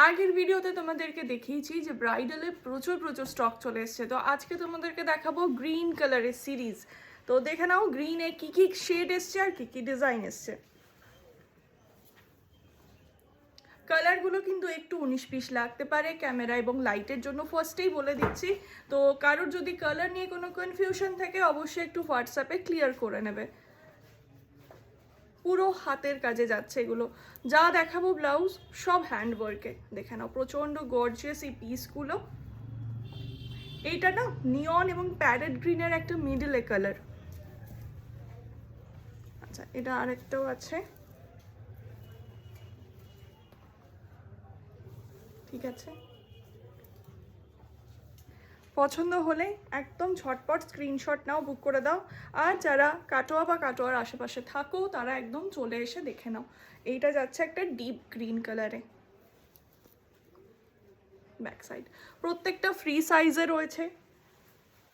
আগের ভিডিওতে তোমাদেরকে দেখিয়েছি যে ব্রাইডালে প্রচুর স্টক চলে এসছে। তো আজকে তোমাদেরকে দেখাবো গ্রিন কালারের সিরিজ। তো দেখে নাও গ্রিনে কি কি শেড এসছে আর কি কি ডিজাইন এসছে। কালারগুলো কিন্তু একটু 19-20 লাগতে পারে ক্যামেরা এবং লাইটের জন্য, ফার্স্টেই বলে দিচ্ছি। তো কারোর যদি কালার নিয়ে কোনো কনফিউশন থাকে অবশ্যই একটু হোয়াটসঅ্যাপে ক্লিয়ার করে নেবে। পুরো হাতের কাজে যাচ্ছে এগুলো। যা দেখাবো ব্লাউজ সব হ্যান্ডওয়ার্কে, দেখে নাও প্রচণ্ড গর্জিয়াস এই পিসগুলো। এইটা না নিয়ন এবং প্যারেট গ্রিনের একটা মিডলে কালার। আচ্ছা, এটা আরেকটাও আছে, ঠিক আছে। পছন্দ হলে একদম ঝটপট স্ক্রিনশট নাও, বুক করে দাও। আর যারা কাটোয়া বা কাটোয়ার আশেপাশে থাকো তারা একদম চলে এসে দেখে নাও। এইটা যাচ্ছে একটা ডিপ গ্রিন কালারে। ব্যাক সাইড প্রত্যেকটা ফ্রি সাইজে রয়েছে,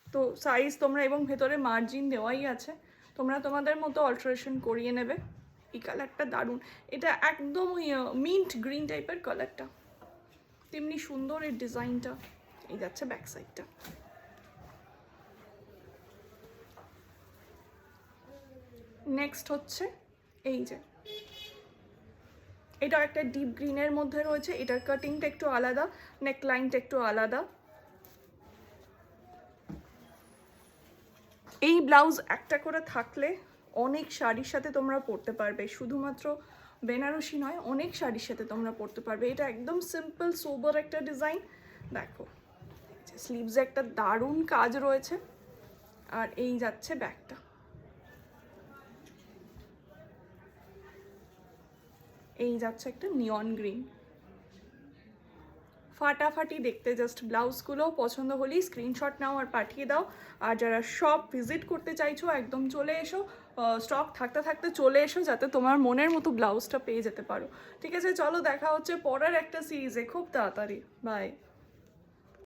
তো সাইজ তোমরা এবং ভেতরে মার্জিন দেওয়াই আছে, তোমরা তোমাদের মতো অল্টারেশন করিয়ে নেবে। এই কালারটা দারুণ, এটা একদম মিন্ট গ্রিন টাইপের কালারটা, তেমনি সুন্দর এর ডিজাইনটা। এই যাচ্ছে ব্যাক সাইডটা। নেক্সট হচ্ছে এই যে, এটা একটা ডিপ গ্রিনের মধ্যে রয়েছে। এটার কাটিংটা একটু আলাদা, নেক লাইনটা একটু আলাদা। এই ব্লাউজ একটা করে থাকলে অনেক শাড়ির সাথে তোমরা পরতে পারবে, শুধুমাত্র বেনারসি নয়, অনেক শাড়ির সাথে তোমরা পরতে পারবে। এটা একদম সিম্পল সোবার একটা ডিজাইন। দেখো স্লিভসে একটা দারুণ কাজ রয়েছে। আর এই যাচ্ছে ব্যাকটা, এই যাচ্ছে একটা নিয়ন গ্রিন, ফাটাফাটি দেখতে জাস্ট। ব্লাউজগুলো পছন্দ হলেই স্ক্রিনশট নাও আর পাঠিয়ে দাও। আর যারা শপ ভিজিট করতে চাইছো একদম চলে এসো, স্টক থাকতে থাকতে চলে এসো, যাতে তোমার মনের মতো ব্লাউজটা পেয়ে যেতে পারো। ঠিক আছে, চলো দেখা হচ্ছে পরের একটা সিরিজে খুব তাড়াতাড়ি। বাই।